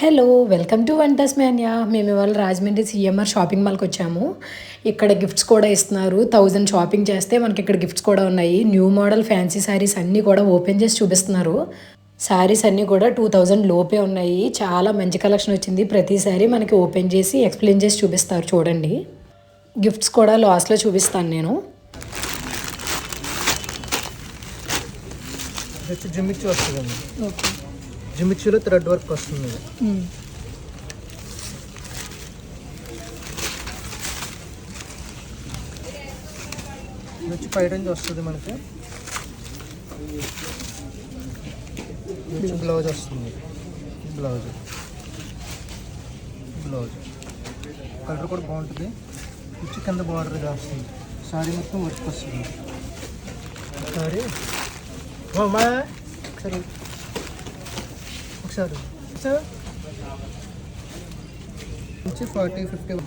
Hello! Welcome to వంటస్ మాన్యా. మేము ఇవాళ రాజమండ్రి సీఎంఆర్ షాపింగ్ మాల్‌కి వచ్చాము. ఇక్కడ గిఫ్ట్స్ కూడా ఇస్తున్నారు. 1000 షాపింగ్ చేస్తే మనకి ఇక్కడ గిఫ్ట్స్ కూడా ఉన్నాయి. న్యూ మోడల్ ఫ్యాన్సీ శారీస్ అన్నీ కూడా ఓపెన్ చేసి చూపిస్తున్నారు. శారీస్ అన్నీ కూడా 2000 లోపే ఉన్నాయి. చాలా మంచి కలెక్షన్ వచ్చింది. ప్రతి శారీ మనకి ఓపెన్ చేసి ఎక్స్‌ప్లెయిన్ చేసి చూపిస్తారు చూడండి. గిఫ్ట్స్ కూడా లాస్ట్‌లో చూపిస్తాను నేను. జిమ్మిచ్చి వస్తుందండి. ఓకే. జిమ్మిచ్చిలో థ్రెడ్ వర్క్ వస్తుంది. ఇది వచ్చి పై రేంజ్ వస్తుంది మనకి. ఇది వచ్చి బ్లౌజ్ వస్తుంది. బ్లౌజ్ కలర్ కూడా బాగుంటుంది. వచ్చి కింద బార్డర్ ఇది వస్తుంది. సారీ మొత్తం వర్క్ వస్తుంది. సారీ ఒకసారి వచ్చి 40-50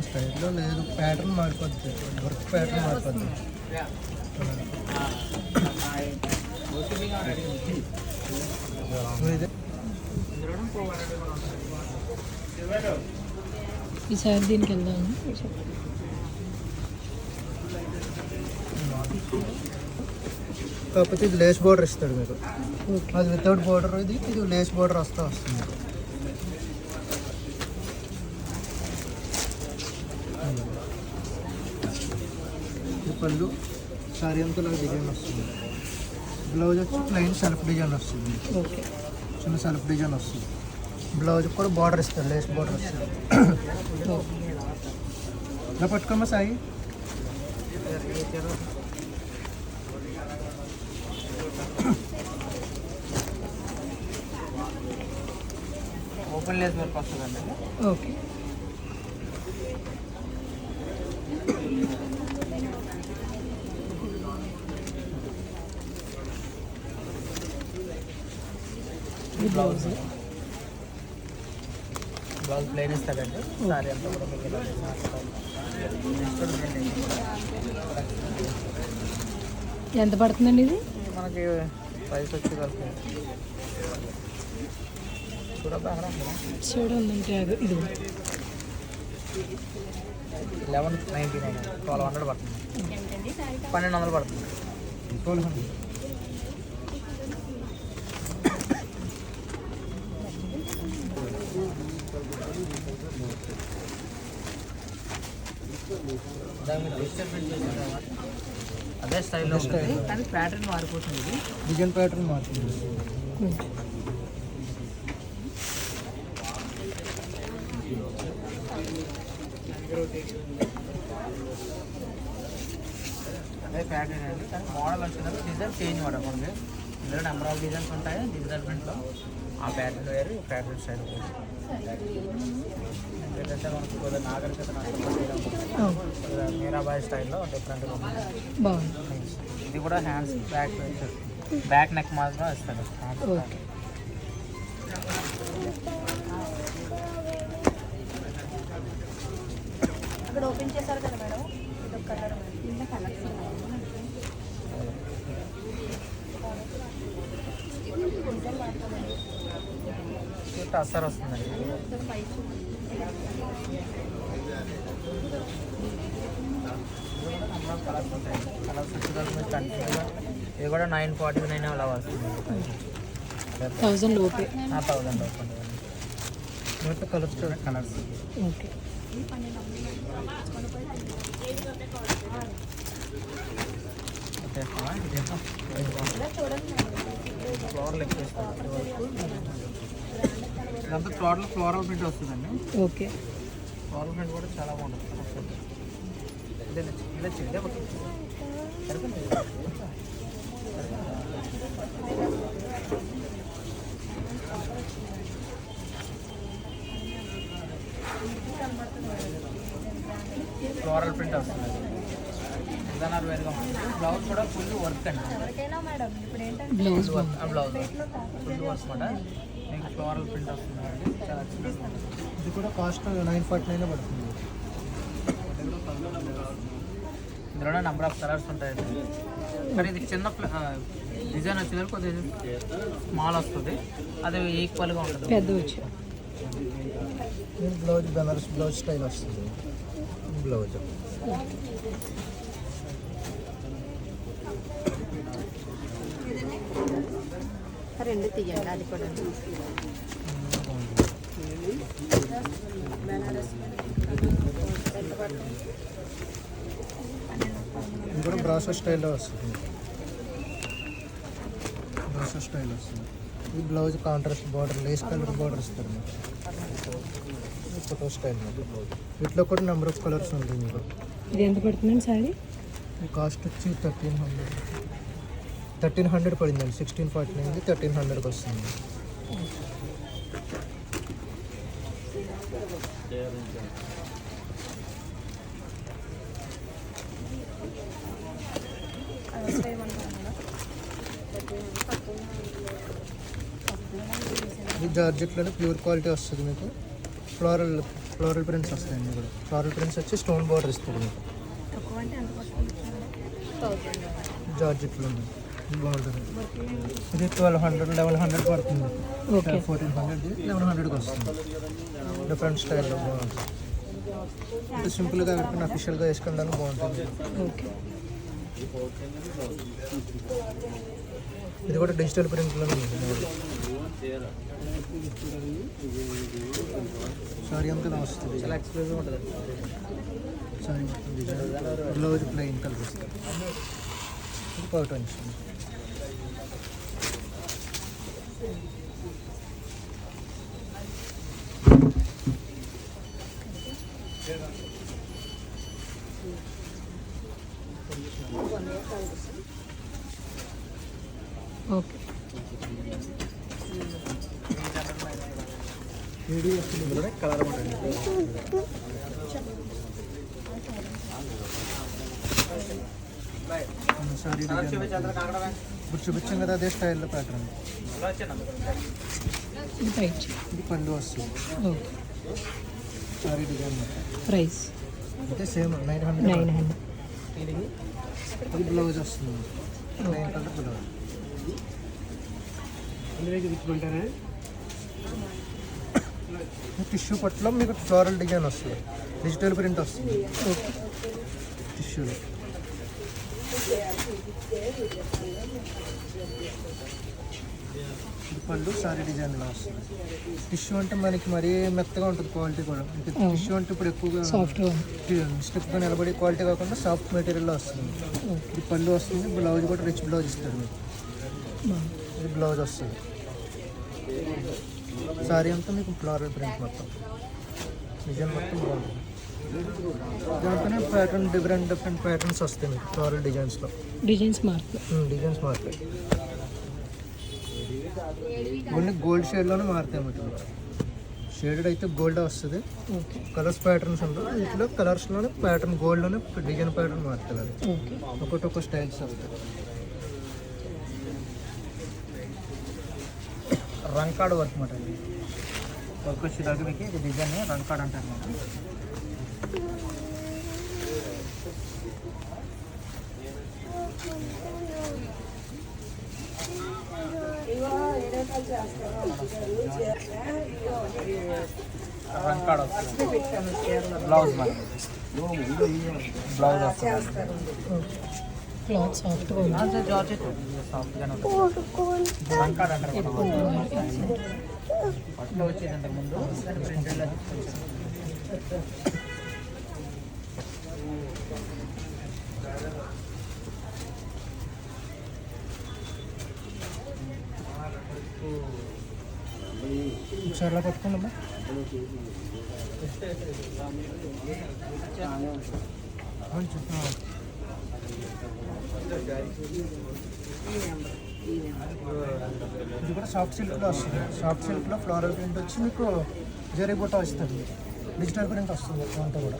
స్టైల్లో లేదు. ప్యాటర్న్ మారిపోద్ది. వర్క్ ప్యాటర్న్ మారిపోద్ది. ఈసారి దీనికి వెళ్దాము. కాకపోతే ఇది లేస్ బోర్డర్ ఇస్తాడు మీకు. అది వితౌట్ బోర్డర్. ఇది లేస్ బోర్డర్ వస్తుంది. ఇది పళ్ళు. సారీ అంతా డిజైన్ వస్తుంది. బ్లౌజ్ వచ్చి ప్లెయిన్ సెల్ఫ్ డిజైన్ వస్తుంది. ఓకే. చిన్న సెల్ఫ్ డిజైన్ వస్తుంది. బ్లౌజ్ కూడా బార్డర్ ఇస్తాడు. లేస్ బార్డర్ వస్తుంది. ఇలా పట్టుకోమ్మా సాయి. ఓపెన్ లేస్ వర్క్ వస్తుందండి. ఓకే. బ్లౌజ్ ప్లెయిన్ ఇస్తాడండి. సారీ అంతా కూడా మీకు ఎంత పడుతుందండి ఇది? మనకి ప్రైస్ వచ్చి చూడండి. ఇది 1199 1200 పడుతుంది. 1200 పడుతుంది. 1200. అదే స్టైల్లో ఉంటుంది కానీ ప్యాటర్న్ మారిపోతుంది. డిజైన్ ప్యాటర్న్ మారుతుంది. అదే ప్యాటర్న్ అండి కానీ మోడల్ వచ్చినప్పుడు డిజైన్ చేంజ్ అవ్వడం మనకి. ఇందులో నెంబర్ ఆఫ్ డిజైన్స్ ఉంటాయి. డిజిటల్ ప్రింట్లో ఆ ప్యాటర్న్ వేరు, ప్యాటర్న్ స్టైల్ వేరు. ఏంటంటే మనకు కొద్దిగా నాగరికత మీరాబాయ్ స్టైల్లో డిఫరెంట్గా బాగుంది. ఇది కూడా హ్యాండ్స్ బ్యాక్ నెక్ మాత్రం ఇస్తాడు. ఓకే. అక్కడ ఓపెన్ చేశారు కదా మేడం. ఇది కలర్ అసలు వస్తుందండి. కలర్స్ ఉంటాయి. కలర్స్ వచ్చి కంటిన్యూగా ఇది కూడా 949 అలా వస్తుంది. 1000 లోపే. 1000 వస్తుంది. Colours colours okay. ఫ్లోరల్ ఇదంతా టోటల్ ఫ్లోరల్ ప్రింట్ వస్తుందండి. ఓకే. ఫ్లోరల్ ప్రింట్ కూడా చాలా బాగుంటుంది. ఫ్లోరల్ ప్రింట్ వస్తుంది. డిజైనర్ వేరుగా ఉంటుంది. బ్లౌజ్ కూడా ఫుల్ వర్క్ అండి. బ్లౌజ్ బ్లౌజ్ ఫుల్ వర్క్ కూడా మీకు ఫ్లోరల్ ప్రింట్ వస్తుంది. చాలా ఇది కూడా కాస్ట్ 949 పడుతుంది. ఇందులోనే నెంబర్ ఆఫ్ కలర్స్ ఉంటాయండి. కానీ ఇది చిన్న డిజైన్ వచ్చేది కొద్దిగా స్మాల్ వస్తుంది, అది ఈక్వల్గా ఉంటుంది. పెద్ద వచ్చి బ్లౌజ్ బెనారస్ బ్లౌజ్ స్టైల్ వస్తుంది. బ్లౌజ్ రెండు తీయండి, అది కూడా ఇది కూడా బ్రాసో స్టైల్లో వస్తుంది. బ్రాసో స్టైల్ వస్తుంది. ఈ blouse contrast border lace colour border ఇస్తారు మీకు. ఫోటో స్టైల్ వీటిలో కూడా నెంబర్ ఆఫ్ కలర్స్ ఉంటుంది మీకు. ఇది ఎంత పడుతుందండి సారీ? ఈ కాస్ట్ వచ్చి 1300 పడిందండి. 1649 1300కి వస్తుంది. ఇది జార్జెట్లోనే ప్యూర్ క్వాలిటీ వస్తుంది మీకు. ఫ్లోరల్ ప్రింట్స్ వస్తాయండి. కూడా ఫ్లోరల్ ప్రింట్స్ వచ్చి స్టోన్ బార్డర్ ఇస్తుంది మీకు. జార్జెట్లో బాగుంటుంది. ఇది 1200 1100 పడుతుంది. 1400 1100కి వస్తుంది. డిఫరెంట్ స్టైల్లో బాగుంటుంది. ఇది సింపుల్గా కట్టుకుని అఫీషియల్గా వేసుకోవడానికి బాగుంటుంది. ఇది కూడా డిజిటల్ ప్రింట్లోనే ఉంటుంది. సారీ అంతా ఇలా వస్తుంది. చాలా ఎక్స్క్లూజివ్ ఉంటుంది. సారీ బ్లౌజ్ ప్లెయిన్ కలర్ ఇస్తారు. ఇది పౌట్ వస్తుంది. ఓకే. ఇందులోనే కలర్ ఉంటుంది. సారీ ఇప్పుడు చూపించాం కదా, అదే స్టైల్లో ప్యాటర్న్. ఇది పళ్ళు వస్తుంది. ఓకే. సారీ డిజైన్ ప్రైస్ అంటే సేమ్ 900. 900. ఇది బ్లౌజ్ వస్తుంది. 900 బ్లౌజ్. టిష్యూ పట్టులో మీకు ఫ్లోరల్ డిజైన్ వస్తుంది. డిజిటల్ ప్రింట్ వస్తుంది టిష్యూలో. ఇది పళ్ళు సారీ డిజైన్లో వస్తుంది. టిష్యూ అంటే మనకి మరీ మెత్తగా ఉంటుంది క్వాలిటీ కూడా. టిష్యూ అంటే ఇప్పుడు ఎక్కువగా స్టిఫ్గా నిలబడి క్వాలిటీ కాకుండా సాఫ్ట్ మెటీరియల్లో వస్తుంది. ఇది పళ్ళు వస్తుంది. బ్లౌజ్ కూడా రిచ్ బ్లౌజ్ ఇస్తారు మీకు. ఇది బ్లౌజ్ వస్తుంది. సారీ అంతా మీకు ఫ్లోరల్ ప్రింట్ మొత్తం డిజైన్ మొత్తం బాగుంటుంది. దాంట్లోనే ప్యాటర్న్ డిఫరెంట్ ప్యాటర్న్స్ వస్తాయి మీకు ఫ్లోరల్ డిజైన్స్లో. డిజైన్స్ మారుతాయి. ఓన్లీ గోల్డ్ షేడ్లోనే మారుతాయి మీకు. షేడెడ్ అయితే గోల్డ్ వస్తుంది. కలర్స్ ప్యాటర్న్స్ ఉంటాయి. వీటిలో కలర్స్లోనే ప్యాటర్న్ గోల్డ్లోనే డిజైన్ ప్యాటర్న్ మారుతుంది. అది ఒక్కొక్క స్టైల్స్ వస్తాయి. రంకాడ్ వర్క్ మాట. వర్క్ వచ్చేదాకా మీకు ఇది డిజైన్ రంకాడ్ అంటారు మనం. రంకాడ్ వస్తుంది. బ్లౌజ్ మరి బ్లౌజ్ వస్తుంది. క్లాత్ సాఫ్ట్గా ఉంది. జార్జెట్ సాఫ్ట్గానే ఉంటుంది. రంకాడ్ అంటారు పట్టులో వచ్చేది అంతకు ముందు ప్రింటెడ్లో ఒకసారి ఇలా పట్టుకోండి. ఇది కూడా సాఫ్ట్ సిల్క్లో వస్తుంది. సాఫ్ట్ సిల్క్లో ఫ్లోరల్ ప్రింట్ వచ్చి మీకు జరీ బుట్ట వస్తుంది. డిజిటల్ ప్రింట్ వస్తుంది అంతా కూడా.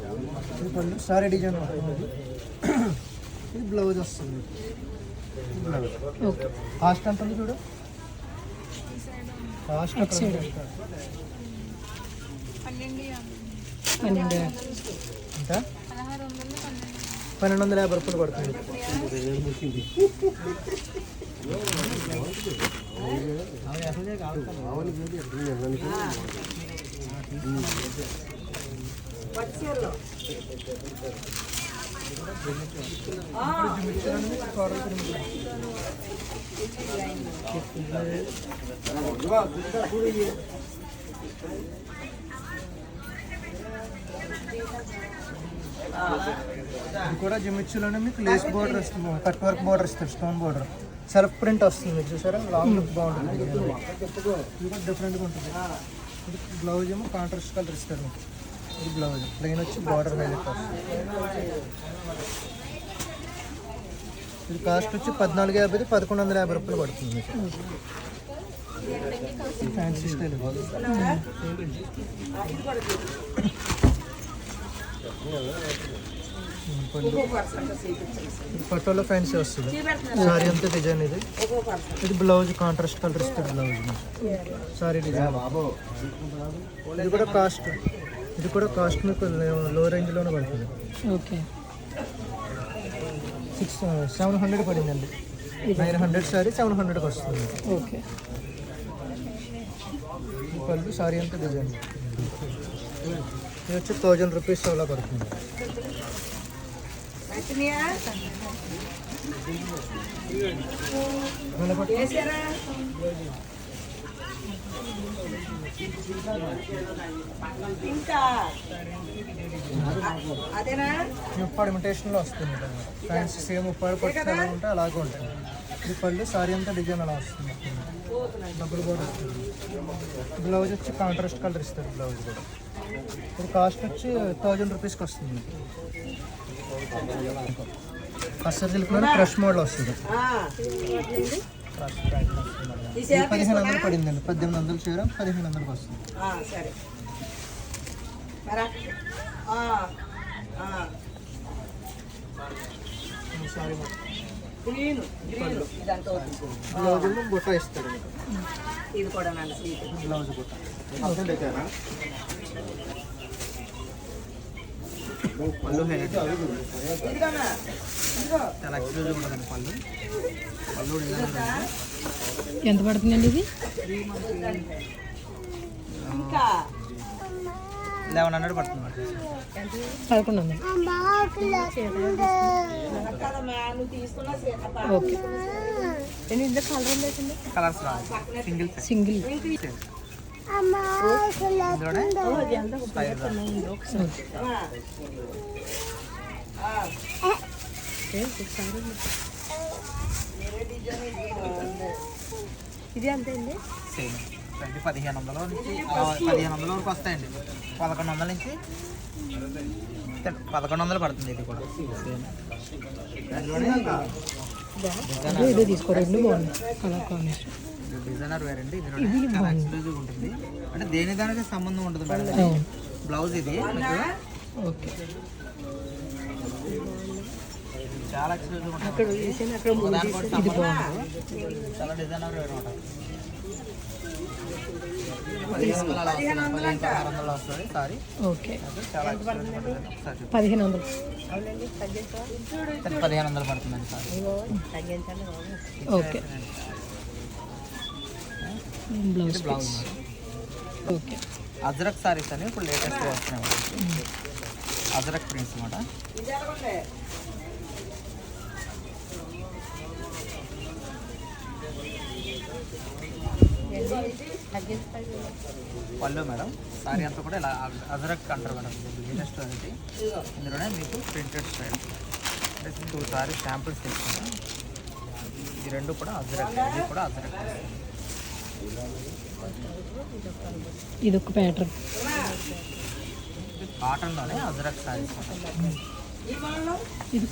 ఇది పళ్ళు సారీ డిజైన్ వస్తుంది. ఇది బ్లౌజ్ వస్తుంది. బ్లౌజ్ కాస్ట్ ఎంత ఉంది చూడు. కాస్ట్ 12. ఇంకా 1250 రూపాయలు పడుతుంది. ఇది కూడా జిమ్మిచ్చులోనే మీకు లేస్ బోర్డర్ వస్తుంది, కట్ వర్క్ బోర్డర్ ఇస్తారు, స్టోన్ బోర్డర్, సెల్ఫ్ ప్రింట్ వస్తుంది. మీకు చూసారా లాంగ్ లుక్ బాగుంటుంది. ఇది కూడా డిఫరెంట్గా ఉంటుంది. ఇది బ్లౌజ్ ఏమో కాంట్రాస్ట్ కలర్ ఇస్తారు మీకు. ఇది బ్లౌజ్ ప్లెయిన్ వచ్చి బార్డర్ హైలైట్ వస్తుంది. ఇది కాస్ట్ వచ్చి 1450, 1150 రూపాయలు పడుతుంది మీకు. ఫ్యాన్సీ స్టైల్ పట్టోలో ఫ్యాన్సీ వస్తుంది. సారీ అంతా డిజైన్ ఇది. ఇది బ్లౌజ్ కాంట్రాస్ట్ కలర్ ఇస్తుంది బ్లౌజ్ సారీ డిజైన్. ఇది కూడా కాస్ట్ మీకు లో రేంజ్లోనే పడుతుంది. ఓకే 700 పడిందండి. 900 సారీ 700కి వస్తుంది. ఓకే పళ్ళు సారీ అంతా డిజైన్. ఇది వచ్చి 1000 రూపీస్ అలా పడుతుంది. ఉప్పాడు ఇమిటేషన్లో వస్తుంది. ఫ్యాన్సీ సేమ్ ఉప్పాడు పట్టు ఎలా ఉంటే అలాగే ఉంటుంది. ఇది పళ్ళు సారీ అంతా డిజైన్ అలా వస్తుంది. డబ్బులు కూడా వస్తుంది. బ్లౌజ్ వచ్చి కాంట్రాస్ట్ కలర్ ఇస్తారు బ్లౌజ్ కూడా. ఇది కాస్ట్ వచ్చి 1000 రూపీస్కి వస్తుంది. అస్సర్ సిల్క్ మీద క్రష్ మోడల్ వస్తుంది. 1500 పడిందండి. 1800 చీర 1500కి వస్తుంది. సారీ బ్లౌజ్ బుట్ట ఇస్తారు. ఇది కూడా బ్లౌజ్ బుట్ట పళ్ళు హైలైట్ చాలా ఎక్స్క్లూజివ్ ఉంటుందండి. పళ్ళు డిజైన్ ఎంత పడుతుందండి ఇది? 1100 పడుతుంది. 1100. ఓకే కలర్స్ రాదు, సింగిల్. ఇందులోనే స్టైల్ రాదు. ఇది అంతే అండి. సేమ్ 1500 నుంచి 1500 వరకు వస్తాయండి. 1100 నుంచి 1100 పడుతుంది. ఇది కూడా ఇదే తీసుకో. రెండు బాగుంది కలర్ కాంబినేషన్. డిజైనర్ వేర్ అండి. ఇందులోనే చాలా ఎక్స్క్లూజివ్ ఉంటుంది. అంటే దేని దానికి సంబంధం ఉంటుంది మేడం. బ్లౌజ్ ఇది మీకు ఓకే చాలా ఎక్స్క్లూజివ్ ఉంటుంది. ఇది బాగుంది. చాలా డిజైనర్ వేర్ అనమాట. 1500 వస్తుంది సారీ. ఓకే చాలా ఎక్స్క్లూజివ్ ఉంటుంది. ఒకసారి 1500. 1500 పడుతుందండి sari. Okay blouse blouse okay. Ajrakh saris అని ఇప్పుడు లేటెస్ట్ వస్తున్నాయి. అజ్రక్ ప్రింట్స్ అనమాట. పళ్ళు మేడం సారీ అంతా కూడా ఇలా అజ్రక్ అంటారు మేడం. లేటెస్ట్ అనేది ఇందులోనే మీకు ప్రింటెడ్ స్టైల్. 2 సారీ శాంపుల్స్ తీసుకున్నాం. ఈ రెండు కూడా అజ్రక్, ఇది కూడా అజ్రక్. ఇది ఒక ప్యాటర్న్. కాటన్లోనే అజ్రక్ సారీస్. ఇది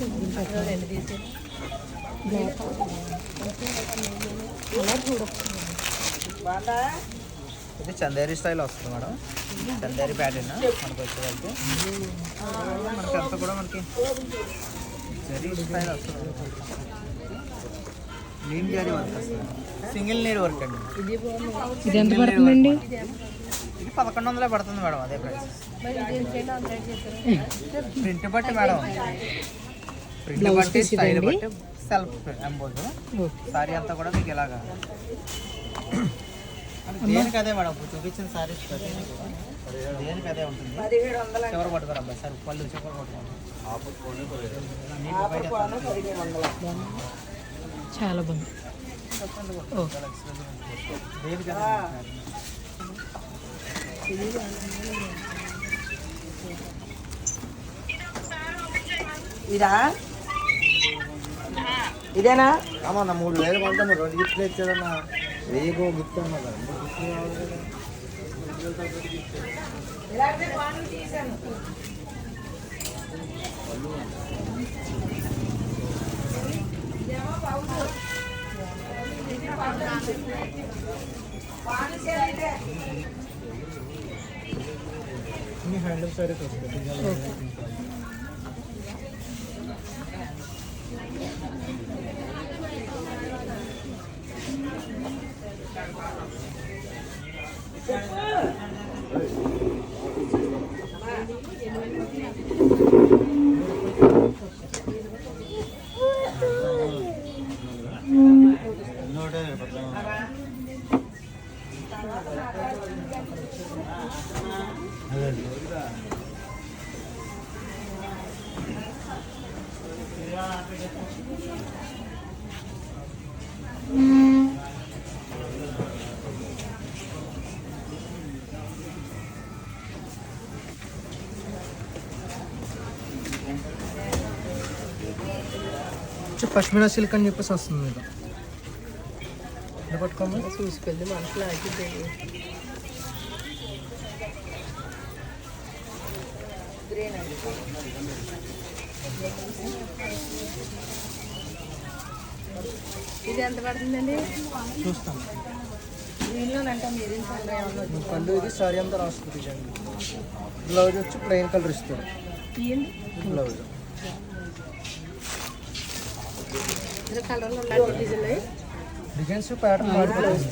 ఇది చందేరి స్టైల్ వస్తుంది మేడం. చందేరి ప్యాటర్న్ మనకు వచ్చేసరికి మనకి అంతా కూడా మనకి జరీ స్టైల్ వస్తుంది. నీమ్ జరీ వర్క్ వస్తుంది. సింగిల్ నీడ్ వర్క్ అండి. ఇది ఎంత పడుతుందండి? ఇది 1100 పడుతుంది మేడం. అదే ప్రైస్ ప్రింట్ బట్టి మేడం. ప్రింట్ Blouse బట్టి piece స్టైల్ ఇదండి. బట్టి సెల్ఫ్ ఎంబోజ్. సారీ అంతా కూడా మీకు ఇలాగా దేనికి అదే మేడం ఇప్పుడు చూపించిన సారీస్ దేనికి అదే ఉంటుంది. చివరి పట్టుకోరు అబ్బాయి సార్ పళ్ళు చివరి పట్టుకోండి. చాలా బాగుంది. దేనికి అదే ఇదా ఇదేనా అన్న 3000 కొంటాము 2 గిఫ్ట్లు ఇచ్చారన్న 1000 గిఫ్ట్ అన్న హ్యాండిల్ సారీస్ వస్తాయి. పష్మినా సిల్క్ అని చెప్పేసి వస్తుంది మీకు. పట్టుకోమా చూసుకెళ్ళి మనసులో ఆగిపోయి ఇది ఎంత పడుతుందండి? చూస్తాను. దీనిలోనంటే మీరు పళ్ళు ఇది సారీ అంతా రాస్తుంది డిజైన్. బ్లౌజ్ వచ్చి ప్లెయిన్ కలర్ ఇస్తారు. బ్లౌజ్ కలర్లో డిజైన్ డిజైన్స్ ప్యాటర్న్ మాడిపోతుంది.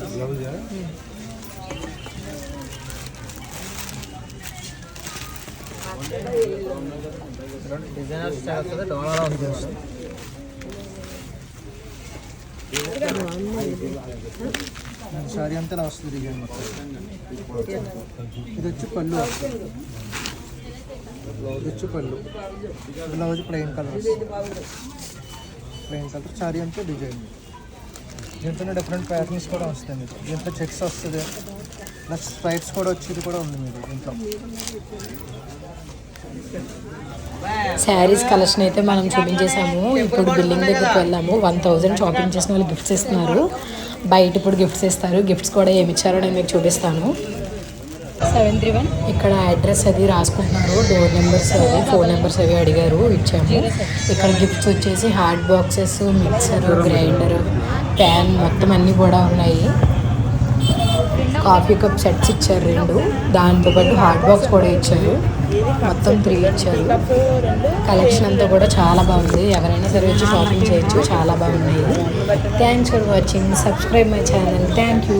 డిజైనర్ స్టైల్ వస్తుంది. డోలాలో ఉంటుంది. సారీ అంతా ఇలా వస్తుంది డిజైన్ మొత్తం. ఇది వచ్చి పళ్ళు వస్తుంది. ఇది వచ్చి పళ్ళు. బ్లౌజ్ ప్లెయిన్ కలర్ వస్తుంది. ప్లెయిన్ కలర్ సారీ అంతా డిజైన్. దీంట్లో డిఫరెంట్ ప్యాటర్న్స్ కూడా వస్తాయి మీకు. దీంట్లో చెక్స్ వస్తుంది, ప్లస్ స్ట్రైప్స్ కూడా వచ్చేది కూడా ఉంది మీకు దీంట్లో. శారీస్ కలెక్షన్ అయితే మనం చూపించేసాము. ఇప్పుడు బిల్డింగ్ దగ్గరికి వెళ్ళాము. 1000 షాపింగ్ చేసిన వాళ్ళు గిఫ్ట్స్ ఇస్తున్నారు. బయట ఇప్పుడు గిఫ్ట్స్ ఇస్తారు. గిఫ్ట్స్ కూడా ఏమి ఇచ్చారో నేను మీకు చూపిస్తాను. 731 ఇక్కడ అడ్రస్ అది రాసుకుంటున్నారు. డోర్ నెంబర్స్ అవి ఫోన్ నెంబర్స్ అవి అడిగారు, ఇచ్చాము. ఇక్కడ గిఫ్ట్స్ వచ్చేసి hot boxes, mixer, grinder, pan మొత్తం అన్నీ కూడా ఉన్నాయి. కాఫీ కప్ సెట్స్ ఇచ్చారు 2. దాంతోపాటు హాట్ బాక్స్ కూడా ఇచ్చారు. మొత్తం 3 ఇచ్చారు. కలెక్షన్ అంతా కూడా చాలా బాగుంది. ఎవరైనా సరే వచ్చి షాపింగ్ చేయొచ్చు. చాలా బాగున్నాయి. Thanks for watching. Subscribe my channel. Thank you.